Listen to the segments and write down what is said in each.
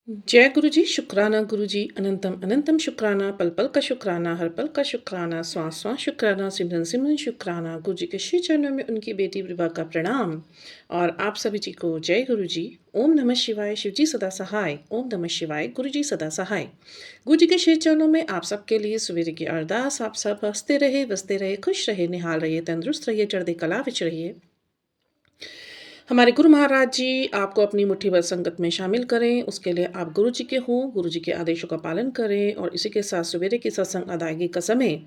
जय गुरु जी, शुक्राना गुरु जी, अनंतम अनंतम शुक्राना, पल पल का शुक्राना, हर पल का शुक्राना, श्वास श्वास शुक्राना, सिमरन सिमरन शुक्राना। गुरु जी के श्री चरणों में उनकी बेटी विभा का प्रणाम। और आप सभी जी को जय गुरु जी। ओम नमः शिवाय, शिव जी सदा सहाय। ओम नमः शिवाय, गुरु जी सदा सहाय। गुरु जी के श्री चरणों में आप सबके लिए सवेरे की अरदास। आप सब हंसते रहे, बसते रहे, खुश रहे, निहाल रहिए, तंदुरुस्त रहिए, चढ़ती कला विच रहिए। हमारे गुरु महाराज जी आपको अपनी मुट्ठी भर संगत में शामिल करें, उसके लिए आप गुरु जी के हों, गुरु जी के आदेशों का पालन करें। और इसी के साथ सवेरे की सत्संग अदायगी का समय।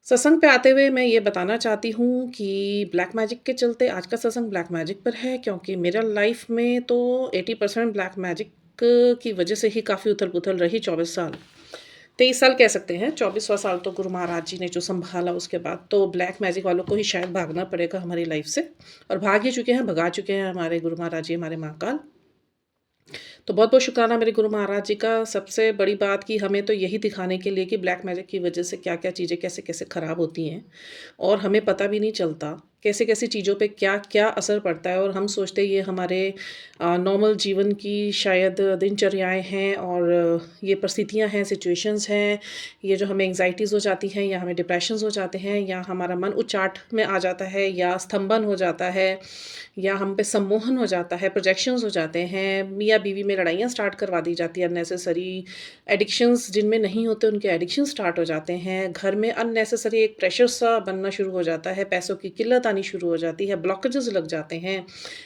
सत्संग पे आते हुए मैं ये बताना चाहती हूँ कि ब्लैक मैजिक के चलते आज का सत्संग ब्लैक मैजिक पर है, क्योंकि मेरा लाइफ में तो 80% ब्लैक मैजिक की वजह से ही काफ़ी उथल-पुथल रही 24 साल। 23 साल कह सकते हैं, 24वाँ साल तो गुरु महाराज जी ने जो सँभाला, उसके बाद तो ब्लैक मैजिक वालों को ही शायद भागना पड़ेगा हमारी लाइफ से। और भाग ही चुके हैं, भगा चुके हैं हमारे गुरु महाराज जी, हमारे महाकाल। तो बहुत-बहुत शुक्राना मेरे गुरु महाराज जी का। सबसे बड़ी बात कि हमें तो यही दिखाने के लिए कि ब्लैक मैजिक की वजह से क्या-क्या चीज़ें कैसे-कैसे ख़राब होती हैं और हमें पता भी नहीं चलता, कैसे-कैसे चीज़ों पे क्या-क्या असर पड़ता है। और हम सोचते हैं ये हमारे नॉर्मल जीवन की शायद दिनचर्याएँ हैं और ये परिस्थितियाँ हैं, सिचुएशंस हैं, ये जो हमें एंग्ज़ायटीज़ हो जाती हैं या हमें डिप्रेशंस हो जाते हैं या हमारा मन उचाट में आ जाता है या स्तंभन हो जाता है या हम पे सम्मोहन हो जाता है, प्रोजेक्शंस हो जाते हैं, मियाँ-बीवी में लड़ाइयाँ स्टार्ट करवा दी जाती है अननेसेसरी, एडिक्शंस जिनमें नहीं होते उनके एडिक्शन स्टार्ट हो जाते हैं, घर में अननेसेसरी एक प्रेशर सा बनना शुरू हो जाता है, पैसों की किल्लत आनी शुरू हो जाती है, ब्लॉकेजेस लग जाते हैं,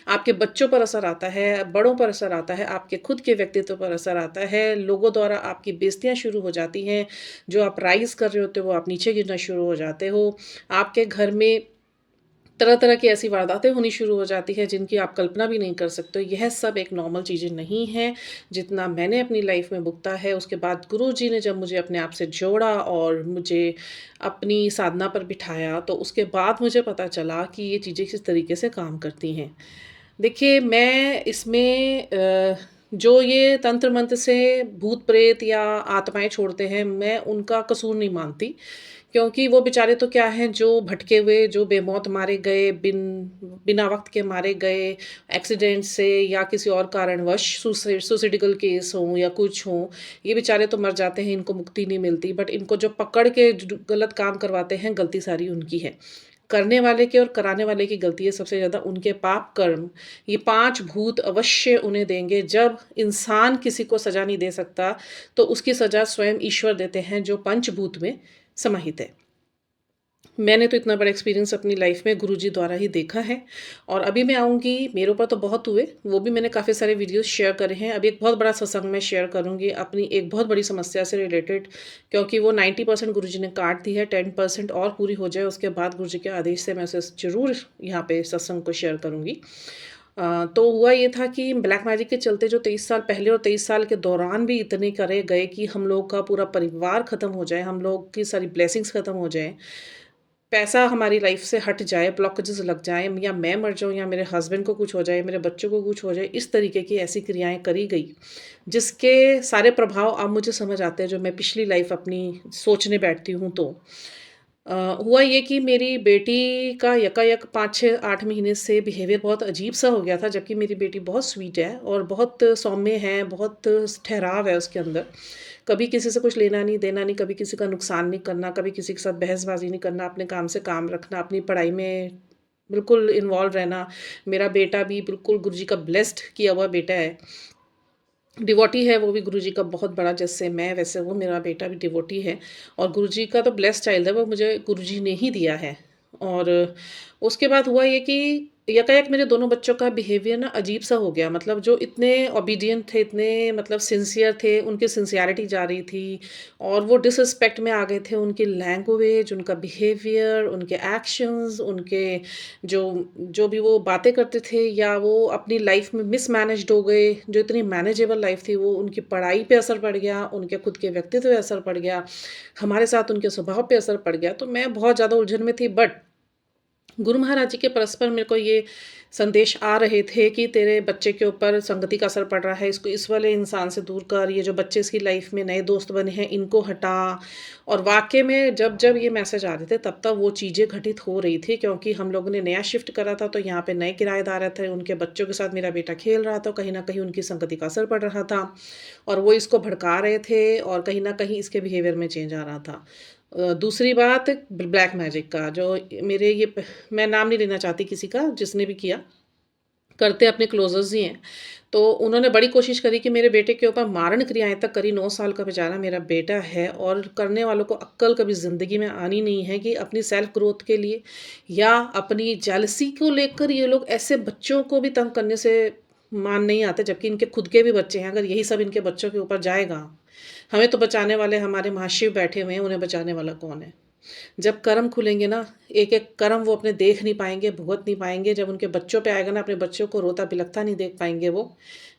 आपके बच्चों पर असर आता है, बड़ों पर असर आता है, आपके खुद के व्यक्तित्व पर असर आता है, लोगों द्वारा आपकी बेइज़्तियाँ शुरू हो जाती हैं, जो आप राइज़ कर रहे होते हो वो आप नीचे गिरना शुरू हो जाते हो, आपके घर में तरह-तरह की ऐसी वारदातें होनी शुरू हो जाती हैं जिनकी आप कल्पना भी नहीं कर सकते हो। यह सब एक नॉर्मल चीज़ें नहीं हैं, जितना मैंने अपनी लाइफ़ में भुगता है। उसके बाद गुरुजी ने जब मुझे अपने आप से जोड़ा और मुझे अपनी साधना पर बिठाया, तो उसके बाद मुझे पता चला कि ये चीज़ें किस तरीके से काम करती हैं। देखिए, मैं इसमें जो ये तंत्र-मंत्र से भूत-प्रेत या आत्माएँ छोड़ते हैं, मैं उनका कसूर नहीं मानती। क्योंकि वो बेचारे तो क्या हैं, जो भटके हुए, जो बेमौत मारे गए, बिना वक़्त के मारे गए, एक्सीडेंट से या किसी और कारणवश सुसाइडिकल केस हों या कुछ हों, ये बेचारे तो मर जाते हैं, इनको मुक्ति नहीं मिलती। बट इनको जो पकड़ के गलत काम करवाते हैं, गलती सारी उनकी है। करने वाले की और कराने वाले की गलती है सबसे ज़्यादा, उनके पाप कर्म, ये 5 भूत अवश्य उन्हें देंगे। जब इंसान किसी को सज़ा नहीं दे सकता, तो उसकी सज़ा स्वयं ईश्वर देते हैं, जो पंचभूत में समाहित है। मैंने तो इतना बड़ा एक्सपीरियंस अपनी लाइफ में गुरुजी द्वारा ही देखा है। और अभी मैं आऊँगी, मेरे ऊपर तो बहुत हुए, वो भी मैंने काफ़ी सारे वीडियोज़ शेयर करे हैं। अभी एक बहुत बड़ा सत्संग मैं शेयर करूँगी अपनी एक बहुत बड़ी समस्या से रिलेटेड, क्योंकि वो 90% गुरुजी ने काट दी है, 10% और पूरी हो जाए उसके बाद गुरुजी के आदेश से मैं उसे ज़रूर यहाँ पे सत्संग को शेयर करूँगी। तो हुआ ये था कि ब्लैक मैजिक के चलते जो 23 साल पहले और 23 साल के दौरान भी इतने करे गए कि हम लोग का पूरा परिवार ख़त्म हो जाए, हम लोग की सारी ब्लेसिंग्स ख़त्म हो जाएँ, पैसा हमारी लाइफ से हट जाए, ब्लॉकेजेस लग जाएँ या मैं मर जाऊँ या मेरे हस्बैंड को कुछ हो जाए, मेरे बच्चों को कुछ हो जाए, इस तरीके की ऐसी क्रियाएँ करी गई, जिसके सारे प्रभाव अब मुझे समझ आते हैं, जो मैं पिछली लाइफ अपनी सोचने बैठती हूँ तो। हुआ ये कि मेरी बेटी का यकायक 5, 6, 8 महीने से बिहेवियर बहुत अजीब-सा हो गया था, जबकि मेरी बेटी बहुत स्वीट है और बहुत सौम्य है, बहुत ठहराव है उसके अंदर। कभी किसी से कुछ लेना नहीं, देना नहीं, कभी किसी का नुकसान नहीं करना, कभी किसी के साथ बहसबाज़ी नहीं करना, अपने काम से काम रखना, अपनी पढ़ाई में बिल्कुल इन्वॉल्व रहना। मेरा बेटा भी बिल्कुल गुरुजी का ब्लेस्ड किया हुआ बेटा है। डिवोटी है वो भी गुरुजी का बहुत बड़ा, जैसे मैं वैसे वो, मेरा बेटा भी डिवोटी है और गुरुजी का तो ब्लेस्ड चाइल्ड है, वो मुझे गुरुजी ने ही दिया है। और उसके बाद हुआ ये कि यकायक मेरे दोनों बच्चों का बिहेवियर ना अजीब-सा हो गया, मतलब जो इतने ओबीडिएंट थे, इतने मतलब सिंसियर थे, उनकी सिंसियरिटी जा रही थी और वो डिसरिस्पेक्ट में आ गए थे। उनकी लैंग्वेज, उनका बिहेवियर, उनके एक्शंस, उनके जो जो भी वो बातें करते थे या वो अपनी लाइफ में मिसमैनेज्ड हो गए, जो इतनी मैनेजेबल लाइफ थी, वो उनकी पढ़ाई पे असर पड़ गया, उनके खुद के व्यक्तित्व पे असर पड़ गया, हमारे साथ उनके स्वभाव पे असर पड़ गया। तो मैं बहुत ज़्यादा उलझन में थी, बट गुरु महाराज जी के परस्पर मेरे को ये संदेश आ रहे थे कि तेरे बच्चे के ऊपर संगति का असर पड़ रहा है, इसको इस वाले इंसान से दूर कर, ये जो बच्चे इसकी लाइफ में नए दोस्त बने हैं इनको हटा। और वाक़ई में जब जब ये मैसेज आ रहे थे तब तब वो चीज़ें घटित हो रही थी, क्योंकि हम लोगों ने नया शिफ्ट करा था तो यहाँ पे नए किराएदार थे, उनके बच्चों के साथ मेरा बेटा खेल रहा था, कहीं न कहीं उनकी संगति का असर पड़ रहा था और वो इसको भड़का रहे थे और कहीं न कहीं इसके बिहेवियर में चेंज आ रहा था। दूसरी बात ब्लैक मैजिक का जो मेरे ये मैं नाम नहीं लेना चाहती किसी का जिसने भी किया, करते अपने क्लोज़र्स ही हैं। तो उन्होंने बड़ी कोशिश करी कि मेरे बेटे के ऊपर मारण क्रियाएँ तक करी, 9 साल का बेचारा मेरा बेटा है और करने वालों को अक्ल कभी ज़िंदगी में आनी नहीं है कि अपनी सेल्फ ग्रोथ के लिए या अपनी जेलसी को लेकर ये लोग ऐसे बच्चों को भी तंग करने से मान नहीं आते, जबकि इनके खुद के भी बच्चे हैं। अगर यही सब इनके बच्चों के ऊपर जाएगा, हमें तो बचाने वाले हमारे महाशिव बैठे हुए हैं, उन्हें बचाने वाला कौन है? जब कर्म खुलेंगे ना, एक-एक कर्म वो अपने देख नहीं पाएँगे, भुगत नहीं पाएँगे, जब उनके बच्चों पे आएगा ना, अपने बच्चों को रोता-बिलखता नहीं देख पाएँगे वो।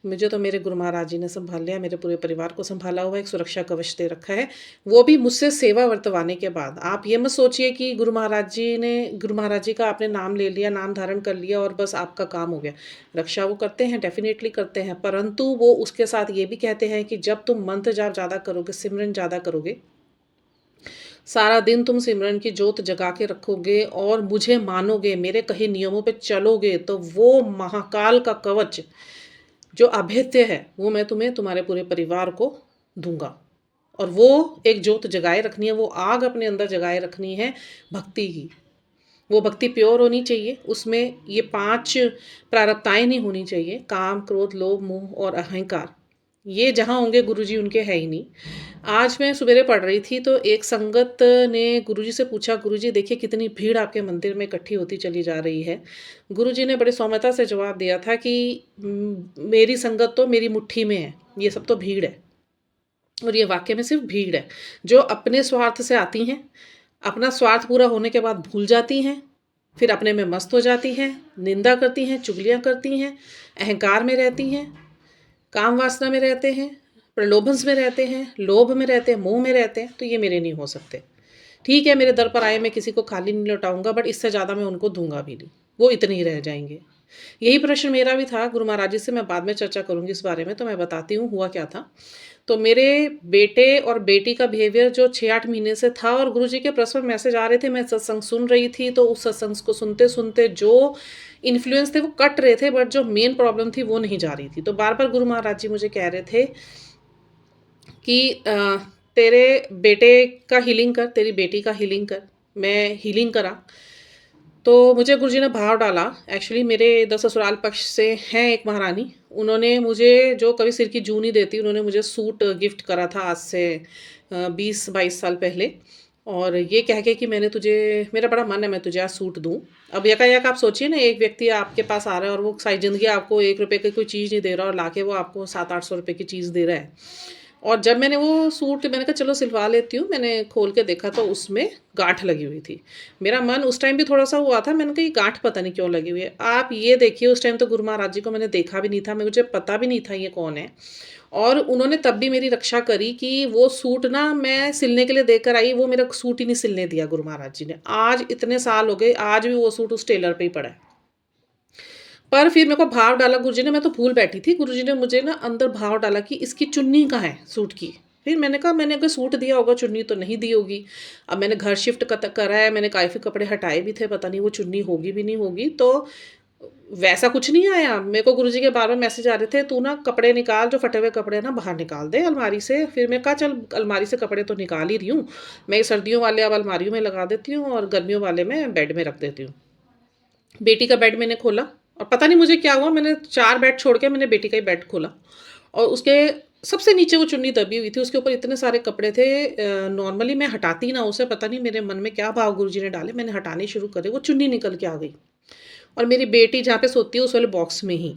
मुझे तो मेरे गुरु महाराज जी ने सँभाल लिया, मेरे पूरे परिवार को सँभाला हुआ है, एक सुरक्षा कवच दे रखा है, वो भी मुझसे सेवा वर्तवाने के बाद। आप ये मत सोचिए कि गुरु महाराज जी का आपने नाम ले लिया, नाम धारण कर लिया और बस आपका काम हो गया। रक्षा वो करते हैं, डेफ़िनेटली करते हैं, परंतु वो उसके साथ ये भी कहते हैं कि जब तुम मंत्र जाप ज़्यादा करोगे, सिमरन ज़्यादा करोगे, सारा दिन तुम सिमरन की जोत जगा के रखोगे और मुझे मानोगे, मेरे कहे नियमों पे चलोगे, तो वो महाकाल का कवच जो अभेद्य है, वो मैं तुम्हें तुम्हारे पूरे परिवार को दूँगा। और वो एक जोत जगाए रखनी है, वो आग अपने अंदर जगाए रखनी है भक्ति की। वो भक्ति प्योर होनी चाहिए, उसमें ये 5 प्रारब्धताएँ नहीं होनी चाहिए, काम, क्रोध, लोभ, मोह और अहंकार। ये जहाँ होंगे गुरुजी उनके है ही नहीं। आज मैं सवेरे पढ़ रही थी तो एक संगत ने गुरुजी से पूछा, गुरुजी देखिए कितनी भीड़ आपके मंदिर में इकट्ठी होती चली जा रही है। गुरुजी ने बड़े सौम्यता से जवाब दिया था कि मेरी संगत तो मेरी मुट्ठी में है, ये सब तो भीड़ है। और ये वाक़ई में सिर्फ़ भीड़ है, जो अपने स्वार्थ से आती हैं, अपना स्वार्थ पूरा होने के बाद भूल जाती हैं, फिर अपने में मस्त हो जाती हैं, निंदा करती हैं, चुगलियाँ करती हैं, अहंकार में रहती हैं, काम वासना में रहते हैं, प्रलोभन में रहते हैं, लोभ में रहते हैं, मोह में रहते हैं, तो ये मेरे नहीं हो सकते। ठीक है, मेरे दर पर आए, मैं किसी को खाली नहीं लौटाऊँगा, बट इससे ज़्यादा मैं उनको दूँगा भी नहीं, वो इतने ही रह जाएँगे। यही प्रश्न मेरा भी था गुरु महाराज जी से, मैं बाद में चर्चा करूँगी इस बारे में, तो मैं बताती हूँ हुआ क्या था। तो मेरे बेटे और बेटी का बिहेवियर जो 6-8 महीने से था और गुरुजी के पर्सनल मैसेज आ रहे थे, मैं सत्संग सुन रही थी, तो उस सत्संग को सुनते-सुनते जो इन्फ्लुएंस थे वो कट रहे थे, बट जो मेन प्रॉब्लम थी वो नहीं जा रही थी। तो बार-बार गुरु महाराज जी मुझे कह रहे थे कि तेरे बेटे का हीलिंग कर, तेरी बेटी का हीलिंग कर। मैं हीलिंग करा, तो मुझे गुरुजी ने भाव डाला। एक्चुअली मेरे इधर ससुराल पक्ष से हैं एक महारानी, उन्होंने मुझे जो कभी सिर की जूँ नहीं देती, उन्होंने मुझे सूट गिफ्ट करा था आज से 20-22 साल पहले, और ये कह के कि मेरा बड़ा मन है मैं तुझे आज सूट दूँ। अब यकायक आप सोचिए ना, एक व्यक्ति आपके पास आ रहा है और वो सारी ज़िंदगी आपको ₹1 की कोई चीज़ नहीं दे रहा और लाके वो आपको 700-800 रुपए की चीज़ दे रहा है। और जब मैंने वो सूट मैंने कहा चलो सिलवा लेती हूँ, मैंने खोल के देखा तो उसमें गाँठ लगी हुई थी। मेरा मन उस टाइम भी थोड़ा-सा हुआ था, मैंने कहा ये गाँठ पता नहीं क्यों लगी हुई है। आप ये देखिए उस टाइम तो गुरु महाराज जी को मैंने देखा भी नहीं था, मुझे पता भी नहीं था ये कौन है। और उन्होंने तब भी मेरी रक्षा करी कि वो सूट ना मैं सिलने के लिए देकर आई, वो मेरा सूट ही नहीं सिलने दिया गुरु महाराज जी ने। आज इतने साल हो गए, आज भी वो सूट उस टेलर पे ही पड़ा है। पर फिर मेरे को भाव डाला गुरुजी ने, मैं तो भूल बैठी थी, गुरुजी ने मुझे ना अंदर भाव डाला कि इसकी चुन्नी कहाँ है सूट की। फिर मैंने कहा मैंने अगर सूट दिया होगा, चुन्नी तो नहीं दी होगी। अब मैंने घर शिफ्ट करा है, मैंने काफ़ी कपड़े हटाए भी थे, पता नहीं वो चुन्नी होगी भी नहीं होगी। तो वैसा कुछ नहीं आया, मेरे को गुरुजी के बार-बार मैसेज आ रहे थे, तू ना कपड़े निकाल, जो फटे हुए कपड़े हैं ना बाहर निकाल दे अलमारी से। फिर मैं कहा चल अलमारी से कपड़े तो निकाल ही रही हूँ, मैं ये सर्दियों वाले अब अलमारियों में लगा देती हूँ और गर्मियों वाले मैं बेड में रख देती हूँ। बेटी का बेड मैंने खोला और पता नहीं मुझे क्या हुआ, मैंने 4 बेड छोड़ के मैंने बेटी का ही बेड खोला और उसके सबसे नीचे वो चुन्नी दबी हुई थी, उसके ऊपर इतने सारे कपड़े थे। नॉर्मली मैं हटाती ना उसे, पता नहीं मेरे मन में क्या भाव गुरुजी ने डाले, मैंने हटाने शुरू करे, वो चुन्नी निकल के आ गई और मेरी बेटी जहाँ पे सोती है उस वाले बॉक्स में ही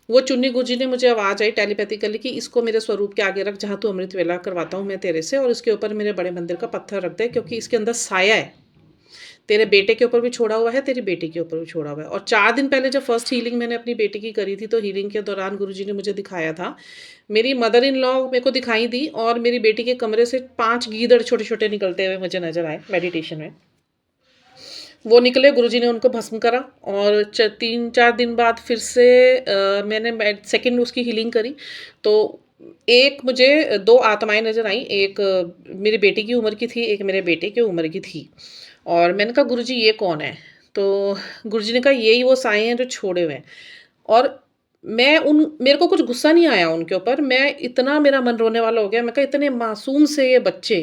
वो चुन्नी। गुरुजी ने मुझे आवाज़ आई टेलीपैथिकली कि इसको मेरे स्वरूप के आगे रख, जहाँ तू अमृत वेला करवाता हूँ मैं तेरे से, और इसके ऊपर मेरे बड़े मंदिर का पत्थर रख दे, क्योंकि इसके अंदर साया है। तेरे बेटे के ऊपर भी छोड़ा हुआ है, तेरी बेटी के ऊपर भी छोड़ा हुआ है। और 4 दिन पहले जब फर्स्ट हीलिंग मैंने अपनी बेटी की करी थी, तो हीलिंग के दौरान गुरुजी ने मुझे दिखाया था, मेरी मदर इन लॉ मेरे को दिखाई दी और मेरी बेटी के कमरे से 5 गीदड़ छोटे-छोटे निकलते हुए मुझे नज़र आए मेडिटेशन में। वो निकले, गुरुजी ने उनको भस्म करा और 3-4 दिन बाद फिर से मैंने सेकंड उसकी हीलिंग करी। तो एक मुझे 2 आत्माएँ नज़र आईं, एक मेरी बेटी की उम्र की थी, एक मेरे बेटे की उम्र की थी। और मैंने कहा गुरुजी ये कौन है? तो गुरुजी ने कहा यही वो साईं हैं जो छोड़े हुए हैं। और मेरे को कुछ गुस्सा नहीं आया उनके ऊपर, मेरा मन रोने वाला हो गया। मैं कहा इतने मासूम से ये बच्चे,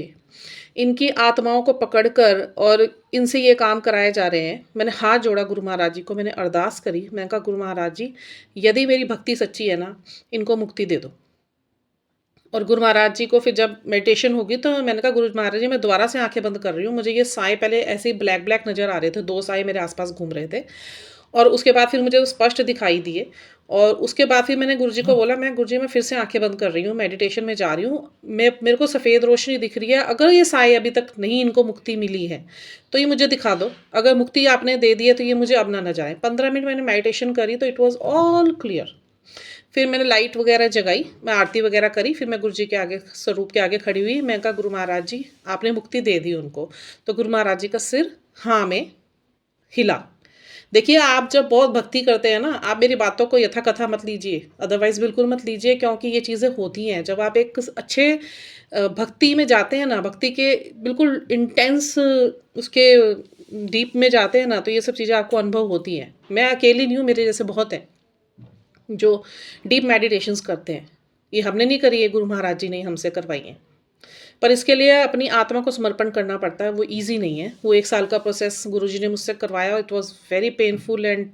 इनकी आत्माओं को पकड़कर और इनसे ये काम कराए जा रहे हैं। मैंने हाथ जोड़ा गुरु महाराज जी को, मैंने अरदास करी। मैंने कहा गुरु महाराज जी, यदि मेरी भक्ति सच्ची है ना, इनको मुक्ति दे दो। और गुरु महाराज जी को फिर जब मेडिटेशन होगी तो मैंने कहा गुरु महाराज जी मैं दोबारा से आँखें बंद कर रही हूँ। मुझे ये साए पहले ऐसे ही ब्लैक-ब्लैक नज़र आ रहे थे, 2 साए मेरे आस-पास घूम रहे थे। और उसके बाद फिर मुझे वो स्पष्ट दिखाई दिए। और उसके बाद फिर मैंने गुरुजी को बोला, मैं गुरुजी मैं फिर से आँखें बंद कर रही हूँ, मेडिटेशन में जा रही हूँ। मेरे को सफ़ेद रोशनी दिख रही है, अगर ये साए अभी तक नहीं इनको मुक्ति मिली है, तो ये मुझे दिखा दो। अगर मुक्ति आपने दे दी है तो ये मुझे अब ना जाए। 15 मिनट मैंने मेडिटेशन करी तो इट वाज़ ऑल क्लियर। फिर मैंने लाइट वगैरह जगाई, मैं आरती वगैरह करी, फिर मैं गुरुजी के आगे स्वरूप के आगे खड़ी हुई। मैं कहा गुरु महाराज जी आपने मुक्ति दे दी उनको। तो गुरु महाराज जी का सिर हाँ में हिला। देखिए, आप जब बहुत भक्ति करते हैं ना, आप मेरी बातों को यथा-कथा मत लीजिए, अदरवाइज़ बिल्कुल मत लीजिए, क्योंकि ये चीज़ें होती हैं। जब आप एक अच्छे भक्ति में जाते हैं ना, भक्ति के बिल्कुल इंटेंस उसके डीप में जाते हैं ना, तो ये सब चीज़ें आपको अनुभव होती हैं। मैं अकेली नहीं हूँ, मेरे जैसे बहुत हैं, जो डीप मेडिटेशंस करते हैं। ये हमने नहीं करी है, गुरु महाराज जी ने हमसे करवाई हैं। पर इसके लिए अपनी आत्मा को समर्पण करना पड़ता है, वो ईज़ी नहीं है। वो 1 साल का प्रोसेस गुरुजी ने मुझसे करवाया, it was very painful and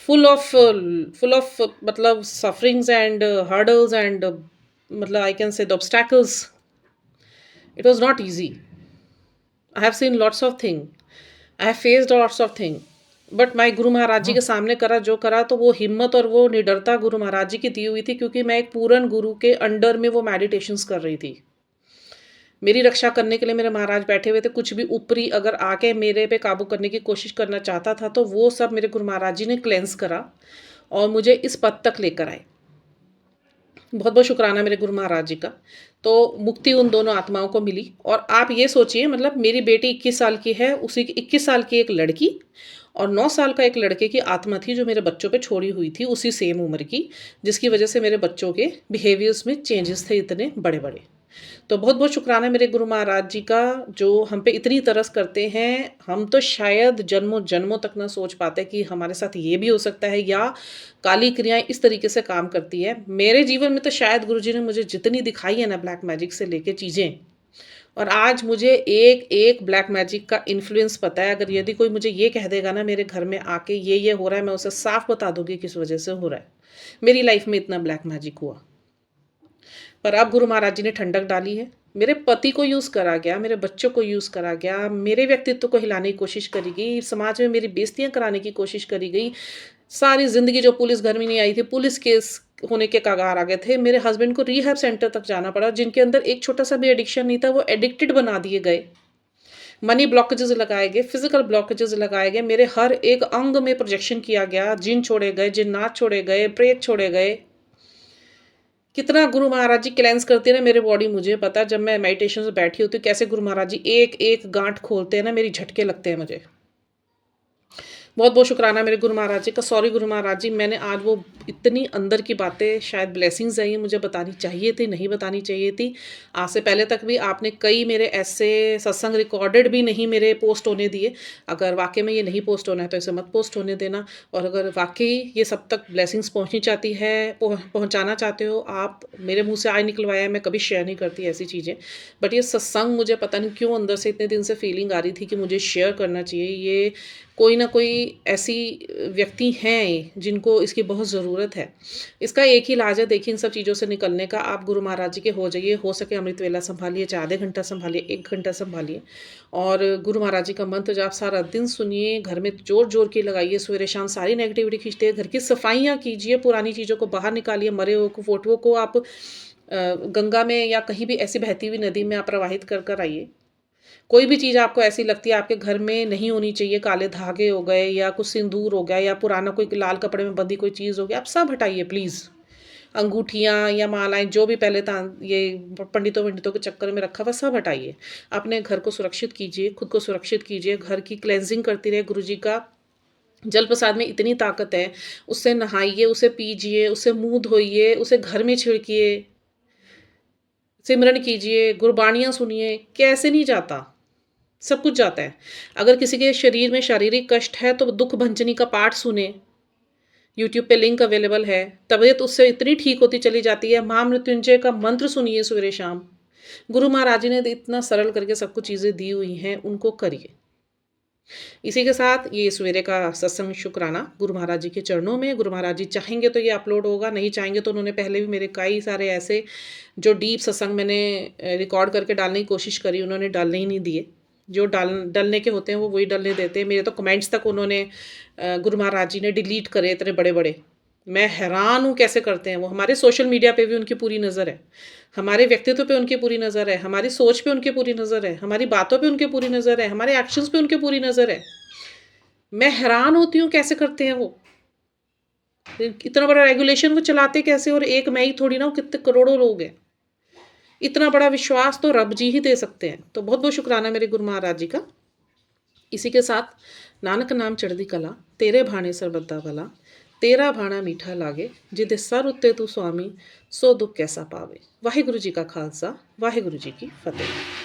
full of मतलब सफरिंग्स एंड हर्डल्स एंड मतलब I can say the obstacles. It was not easy. I have seen lots of thing, I have faced lots of thing, but मैं गुरु महाराज जी के सामने करा जो करा, तो वो हिम्मत और वो निडरता गुरु महाराज जी की दी हुई थी, क्योंकि मैं एक पूर्ण गुरु के अंडर में वो मेडिटेशंस कर रही थी। मेरी रक्षा करने के लिए मेरे महाराज बैठे हुए थे। कुछ भी ऊपरी अगर आके मेरे पे काबू करने की कोशिश करना चाहता था, तो वो सब मेरे गुरु महाराज जी ने क्लेंस करा और मुझे इस पद तक लेकर आए। बहुत बहुत शुक्राना मेरे गुरु महाराज जी का। तो मुक्ति उन दोनों आत्माओं को मिली। और आप ये सोचिए, मतलब मेरी बेटी 21 साल की है, उसी की 21 साल की एक लड़की और 9 साल का एक लड़के की आत्मा थी, जो मेरे बच्चों पे छोड़ी हुई थी, उसी सेम उम्र की, जिसकी वजह से मेरे बच्चों के बिहेवियर्स में चेंजेस थे इतने बड़े-बड़े। तो बहुत-बहुत शुक्राना मेरे गुरु महाराज जी का, जो हम पे इतनी तरस करते हैं। हम तो शायद जन्मों-जन्मों तक ना सोच पाते कि हमारे साथ ये भी हो सकता है, या काली क्रियाएँ इस तरीके से काम करती है। मेरे जीवन में तो शायद गुरुजी ने मुझे जितनी दिखाई है ना ब्लैक मैजिक से लेके चीज़ें, और आज मुझे एक-एक ब्लैक मैजिक का इन्फ्लुएंस पता है। अगर यदि कोई मुझे ये कह देगा ना मेरे घर में आके ये हो रहा है, मैं उसे साफ बता दूँगी किस वजह से हो रहा है। मेरी लाइफ़ में इतना ब्लैक मैजिक हुआ। पर अब गुरु महाराज जी ने ठंडक डाली है। मेरे पति को यूज़ करा गया, मेरे बच्चों को यूज़ करा गया, मेरे व्यक्तित्व को हिलाने की कोशिश करी गई, समाज में मेरी बेइज़्तियाँ कराने की कोशिश करी गई। सारी ज़िंदगी जो पुलिस घर में नहीं आई थी, पुलिस केस होने के कगार आ गए थे। मेरे हस्बैंड को रिहैब सेंटर तक जाना पड़ा, जिनके अंदर एक छोटा-सा भी एडिक्शन नहीं था, वो एडिक्टेड बना दिए गए। मनी ब्लॉकेजेज़ लगाए गए, फिज़िकल ब्लॉकेजेज़ लगाए गए, मेरे हर एक अंग में प्रोजेक्शन किया गया, जिन छोड़े गए, जिन्नात छोड़े गए, प्रेत छोड़े गए। कितना गुरु महाराज जी क्लेंस करते हैं ना मेरे बॉडी, मुझे पता है। जब मैं मेडिटेशन में बैठी होती हूँ, कैसे गुरु महाराज जी एक-एक गाँठ खोलते हैं ना, मेरी झटके लगते हैं मुझे। बहुत-बहुत शुक्राना मेरे गुरु महाराज जी का। सॉरी गुरु महाराज जी, मैंने आज वो इतनी अंदर की बातें, शायद ब्लेसिंग्स हैं ये, मुझे बतानी चाहिए थी, नहीं बतानी चाहिए थी। आज से पहले तक भी आपने कई मेरे ऐसे सत्संग रिकॉर्डेड भी नहीं मेरे पोस्ट होने दिए। अगर वाक़ई में ये नहीं पोस्ट होना है तो इसे मत पोस्ट होने देना। और अगर वाक़ई ये सब तक ब्लेसिंग्स पहुँचनी चाहती है, पहुँचाना चाहते हो आप, मेरे मुँह से आज निकलवाया, मैं कभी शेयर नहीं करती ऐसी चीज़ें। बट ये सत्संग मुझे पता नहीं क्यों अंदर से इतने दिन से फीलिंग आ रही थी कि मुझे शेयर करना चाहिए। ये कोई ना कोई ऐसी व्यक्ति हैं जिनको इसकी बहुत ज़रूरत है। इसका एक ही इलाज है, देखिए इन सब चीज़ों से निकलने का। आप गुरु महाराज जी के हो जाइए, हो सके अमृत वेला संभालिए, चाहे आधे घंटा संभालिए, 1 घंटा संभालिए, और गुरु महाराज जी का मंत्र जाप सारा दिन सुनिए, घर में ज़ोर-ज़ोर की लगाइए, सवेरे शाम सारी नेगेटिविटी खींचते, घर की सफाइयाँ कीजिए, पुरानी चीज़ों को बाहर निकालिए, मरे हुए को, फ़ोटोओं को आप गंगा में या कहीं भी ऐसी बहती हुई नदी में आप प्रवाहित कर कर आइए। कोई भी चीज़ आपको ऐसी लगती है आपके घर में नहीं होनी चाहिए, काले धागे हो गए या कुछ सिंदूर हो गया या पुराना कोई लाल कपड़े में बंधी कोई चीज़ हो गई, आप सब हटाइए प्लीज़। अंगूठियाँ या मालाएँ जो भी पहले ये पंडितों वंडितों के चक्कर में रखा हुआ सब हटाइए। अपने घर को सुरक्षित कीजिए, खुद को सुरक्षित कीजिए, घर की क्लेंजिंग करती रहे। गुरुजी का जल प्रसाद में इतनी ताकत है, उससे नहाइए, उसे पीजिए, उससे मुँह धोइए, उसे घर में छिड़किए, सिमरन कीजिए, गुरबाणियाँ सुनिए, कैसे नहीं जाता? सब कुछ जाता है। अगर किसी के शरीर में शारीरिक कष्ट है तो दुःख भंजनी का पाठ सुने, यूट्यूब पे लिंक अवेलेबल है। तबीयत उससे इतनी ठीक होती चली जाती है। महामृत्युंजय का मंत्र सुनिए सवेरे शाम। गुरु महाराज जी ने इतना सरल करके सब कुछ चीज़ें दी हुई हैं, उनको करिए। इसी के साथ ये सवेरे का सत्संग शुक्राना गुरु महाराज जी के चरणों में। गुरु महाराज जी चाहेंगे तो ये अपलोड होगा, नहीं चाहेंगे तो उन्होंने पहले भी मेरे कई सारे ऐसे जो डीप सत्संग मैंने रिकॉर्ड करके डालने की कोशिश करी, उन्होंने डालने ही नहीं दिए। जो डलने के होते हैं वो वही डलने देते हैं। मेरे तो कमेंट्स तक उन्होंने गुरु महाराज जी ने डिलीट करे, इतने बड़े बड़े। मैं हैरान हूँ कैसे करते हैं वो। हमारे सोशल मीडिया पे भी उनकी पूरी नज़र है, हमारे व्यक्तित्व पे उनकी पूरी नज़र है, हमारी सोच पे उनकी पूरी नज़र है, हमारी बातों पे उनकी पूरी नज़र है, हमारे एक्शंस पे उनकी पूरी नज़र है। मैं हैरान होती हूँ कैसे करते हैं वो। इतना बड़ा रेगुलेशन वो चलाते कैसे? और एक मैं ही थोड़ी ना, वो कितने करोड़ों लोग हैं। इतना बड़ा विश्वास तो रब जी ही दे सकते हैं। तो बहुत बहुत शुक्राना मेरे गुरु महाराज जी का। इसी के साथ नानक नाम चढ़दी कला, तेरे भाने सरबद्दा भला, तेरा भाना मीठा लागे, जिदे सर उत्ते तू स्वामी, सो दुख कैसा पावे। वाहिगुरु जी का खालसा, वाहिगुरु जी की फतेह।